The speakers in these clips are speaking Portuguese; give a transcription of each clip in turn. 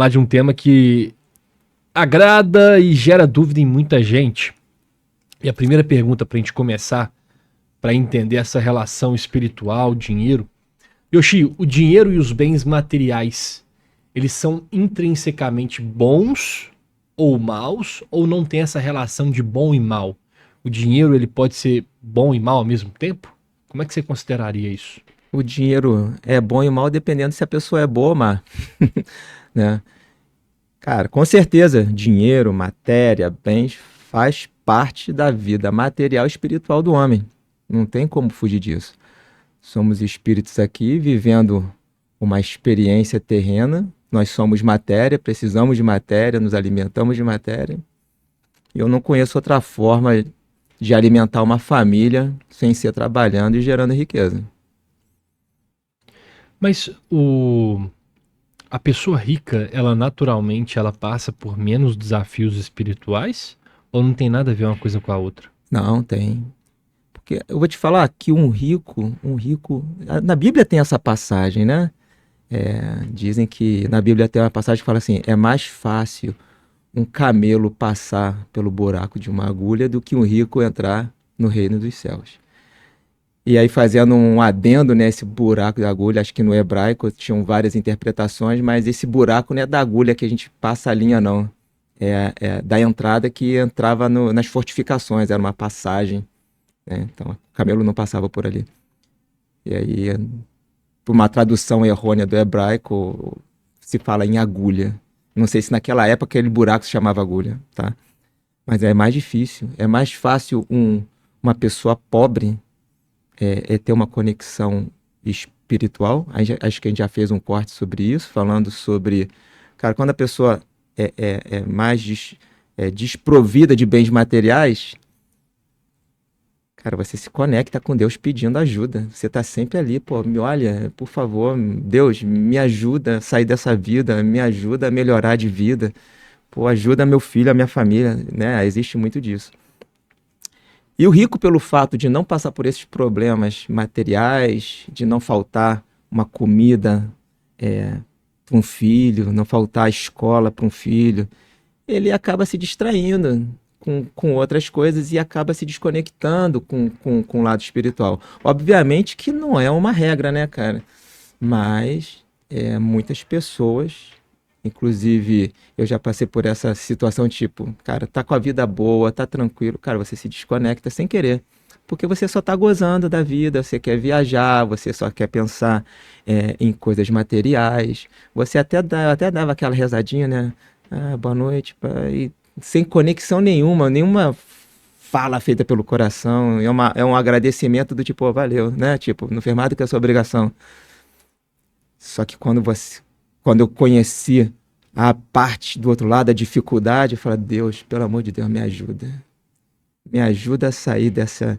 Falar de um tema que agrada e gera dúvida em muita gente. E a primeira pergunta para a gente começar, para entender essa relação espiritual, dinheiro. Yoshi, o dinheiro e os bens materiais, eles são intrinsecamente bons ou maus, ou não tem essa relação de bom e mal? O dinheiro, ele pode ser bom e mal ao mesmo tempo? Como é que você consideraria isso? O dinheiro é bom e mal dependendo se a pessoa é boa ou má, né? Cara, com certeza, dinheiro, matéria, bens faz parte da vida material e espiritual do homem. Não tem como fugir disso. Somos espíritos aqui vivendo uma experiência terrena. Nós somos matéria, precisamos de matéria, nos alimentamos de matéria. E eu não conheço outra forma de alimentar uma família sem ser trabalhando e gerando riqueza. Mas a pessoa rica, ela naturalmente ela passa por menos desafios espirituais? Ou não tem nada a ver uma coisa com a outra? Não, tem. Porque eu vou te falar que na Bíblia tem essa passagem, né? Dizem que na Bíblia tem uma passagem que fala assim: é mais fácil um camelo passar pelo buraco de uma agulha do que um rico entrar no reino dos céus. E aí, fazendo um adendo nesse buraco da agulha, acho que no hebraico tinham várias interpretações, mas esse buraco não é da agulha que a gente passa a linha, não. É da entrada que entrava nas fortificações, era uma passagem, né? Então, o camelo não passava por ali. E aí, por uma tradução errônea do hebraico, se fala em agulha. Não sei se naquela época aquele buraco se chamava agulha, tá? Mas é mais difícil. É mais fácil uma pessoa pobre ter uma conexão espiritual. Acho que a gente já fez um corte sobre isso, falando sobre... Cara, quando a pessoa é mais desprovida de bens materiais, cara, você se conecta com Deus pedindo ajuda. Você está sempre ali, pô, olha, por favor, Deus, me ajuda a sair dessa vida, me ajuda a melhorar de vida, pô, ajuda meu filho, a minha família, né? Existe muito disso. E o rico, pelo fato de não passar por esses problemas materiais, de não faltar uma comida para um filho, não faltar escola para um filho, ele acaba se distraindo com outras coisas e acaba se desconectando com o lado espiritual. Obviamente que não é uma regra, né, cara? Mas muitas pessoas, inclusive eu já passei por essa situação, tipo, cara, tá com a vida boa, tá tranquilo, cara, você se desconecta sem querer. Porque você só tá gozando da vida, você quer viajar, você só quer pensar em coisas materiais. Você até dava aquela rezadinha, né? Ah, boa noite, pai. Sem conexão nenhuma fala feita pelo coração. É um agradecimento do tipo, oh, valeu, né? Tipo, não fez mais do que a sua obrigação. Só que quando eu conheci a parte do outro lado, a dificuldade, eu falei, Deus, pelo amor de Deus, me ajuda. Me ajuda a sair dessa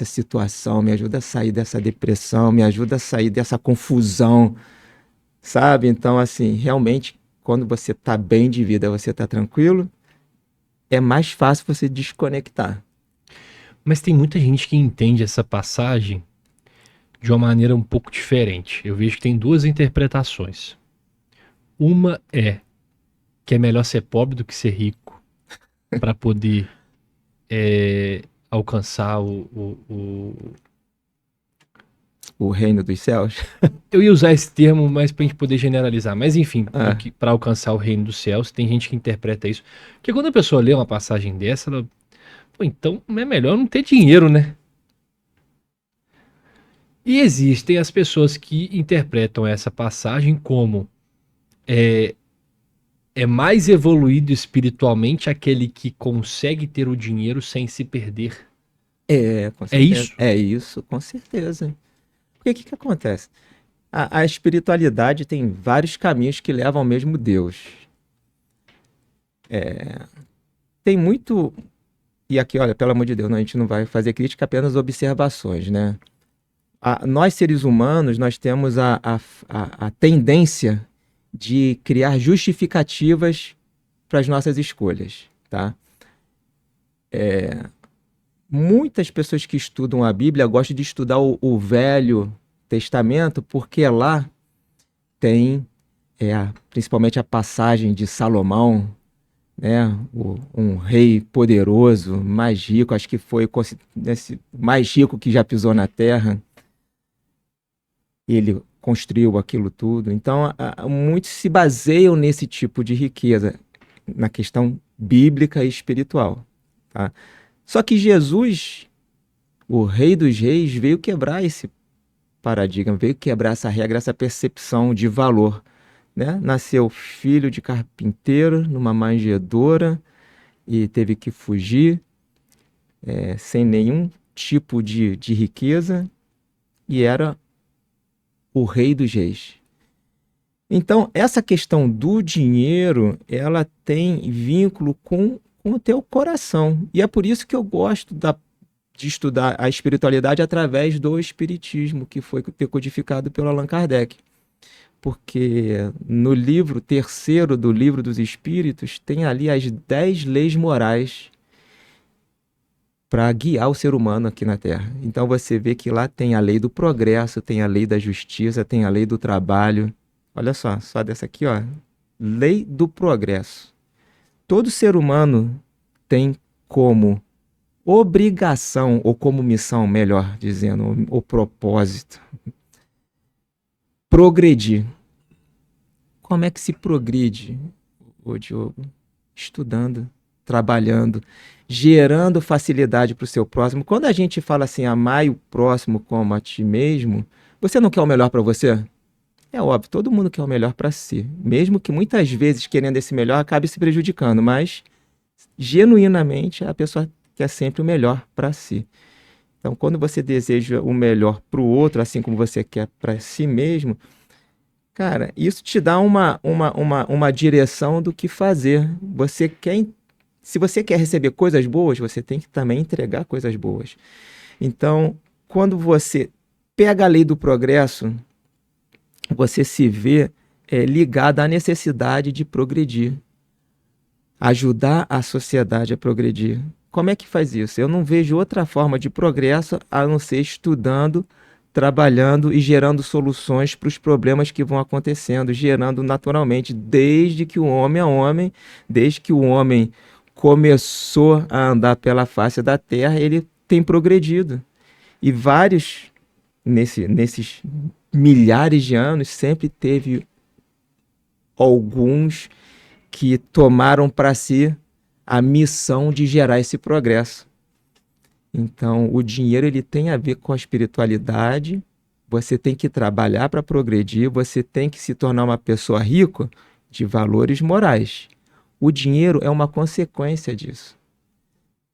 situação, me ajuda a sair dessa depressão, me ajuda a sair dessa confusão, sabe? Então, assim, realmente, quando você tá bem de vida, você tá tranquilo, é mais fácil você desconectar. Mas tem muita gente que entende essa passagem de uma maneira um pouco diferente. Eu vejo que tem duas interpretações. Uma é que é melhor ser pobre do que ser rico para poder alcançar O reino dos céus. Eu ia usar esse termo, mas pra gente poder generalizar. Mas enfim, Ah, para alcançar o reino dos céus, tem gente que interpreta isso. Porque quando a pessoa lê uma passagem dessa, ela. Pô, então é melhor não ter dinheiro, né? E existem as pessoas que interpretam essa passagem como é mais evoluído espiritualmente aquele que consegue ter o dinheiro sem se perder. com É certeza. isso? É isso, com certeza. Porque o que acontece? A espiritualidade tem vários caminhos que levam ao mesmo Deus. Tem muito. E aqui, olha, pelo amor de Deus, a gente não vai fazer crítica, apenas observações, né? Nós, seres humanos, nós temos a tendência de criar justificativas para as nossas escolhas, tá? Muitas pessoas que estudam a Bíblia gostam de estudar o Velho Testamento porque lá tem principalmente a passagem de Salomão, né? Um rei poderoso, mais rico, acho que foi mais rico que já pisou na terra. Ele construiu aquilo tudo. Então, muitos se baseiam nesse tipo de riqueza, na questão bíblica e espiritual. Tá? Só que Jesus, o Rei dos Reis, veio quebrar esse paradigma, veio quebrar essa regra, essa percepção de valor. Né? Nasceu filho de carpinteiro numa manjedoura e teve que fugir sem nenhum tipo de riqueza, e era o Rei dos Reis. Então, essa questão do dinheiro, ela tem vínculo com o teu coração. E é por isso que eu gosto de estudar a espiritualidade através do espiritismo, que foi decodificado pelo Allan Kardec. Porque no livro terceiro do Livro dos Espíritos, tem ali as 10 leis morais para guiar o ser humano aqui na Terra. Então você vê que lá tem a lei do progresso, tem a lei da justiça, tem a lei do trabalho. Olha só dessa aqui, ó. Lei do progresso. Todo ser humano tem como obrigação, ou como missão, melhor dizendo, o propósito, progredir. Como é que se progride, ô Diogo? Estudando, trabalhando, gerando facilidade para o seu próximo. Quando a gente fala assim, amai o próximo como a ti mesmo, você não quer o melhor para você? É óbvio, todo mundo quer o melhor para si. Mesmo que muitas vezes, querendo esse melhor, acabe se prejudicando, mas genuinamente a pessoa quer sempre o melhor para si. Então, quando você deseja o melhor para o outro, assim como você quer para si mesmo, cara, isso te dá uma direção do que fazer. Se você quer receber coisas boas, você tem que também entregar coisas boas. Então, quando você pega a lei do progresso, você se vê ligado à necessidade de progredir, ajudar a sociedade a progredir. Como é que faz isso? Eu não vejo outra forma de progresso a não ser estudando, trabalhando e gerando soluções para os problemas que vão acontecendo, gerando naturalmente, desde que o homem é homem, desde que o homem começou a andar pela face da terra, ele tem progredido. E nesses milhares de anos, sempre teve alguns que tomaram para si a missão de gerar esse progresso. Então, o dinheiro ele tem a ver com a espiritualidade. Você tem que trabalhar para progredir, você tem que se tornar uma pessoa rica de valores morais. O dinheiro é uma consequência disso.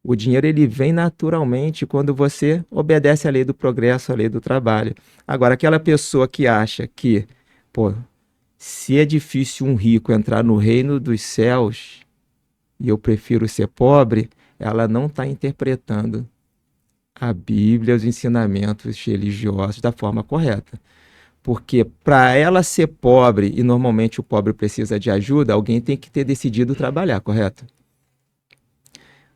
O dinheiro ele vem naturalmente quando você obedece à lei do progresso, à lei do trabalho. Agora, aquela pessoa que acha que, se é difícil um rico entrar no reino dos céus e eu prefiro ser pobre, ela não está interpretando a Bíblia, os ensinamentos religiosos da forma correta. Porque para ela ser pobre, e normalmente o pobre precisa de ajuda, alguém tem que ter decidido trabalhar, correto?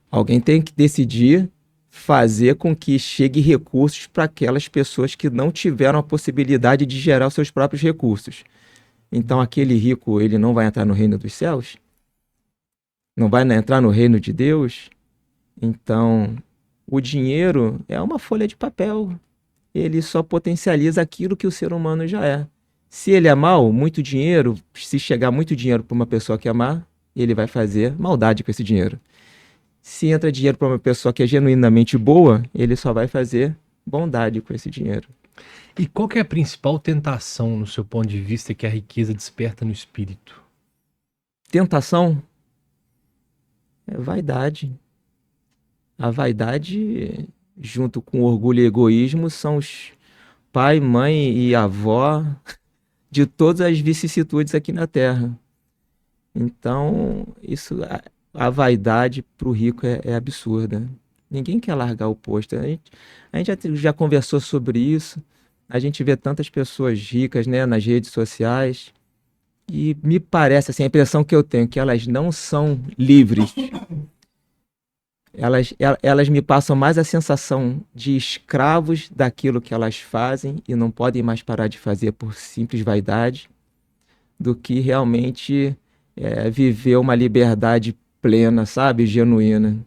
Alguém tem que decidir fazer com que chegue recursos para aquelas pessoas que não tiveram a possibilidade de gerar os seus próprios recursos. Então aquele rico, ele não vai entrar no reino dos céus? Não vai entrar no reino de Deus? Então, o dinheiro é uma folha de papel. Ele só potencializa aquilo que o ser humano já é. Se ele é mau, muito dinheiro, se chegar muito dinheiro para uma pessoa que é má, ele vai fazer maldade com esse dinheiro. Se entra dinheiro para uma pessoa que é genuinamente boa, ele só vai fazer bondade com esse dinheiro. E qual que é a principal tentação, no seu ponto de vista, que a riqueza desperta no espírito? Tentação é vaidade. A vaidade, junto com o orgulho e egoísmo, são os pai, mãe e avó de todas as vicissitudes aqui na Terra. Então, a vaidade para o rico é absurda. Ninguém quer largar o posto. A gente já conversou sobre isso. A gente vê tantas pessoas ricas, né, nas redes sociais. E me parece, assim, a impressão que eu tenho é que elas não são livres. Elas me passam mais a sensação de escravos daquilo que elas fazem e não podem mais parar de fazer por simples vaidade, do que realmente viver uma liberdade plena, sabe? Genuína.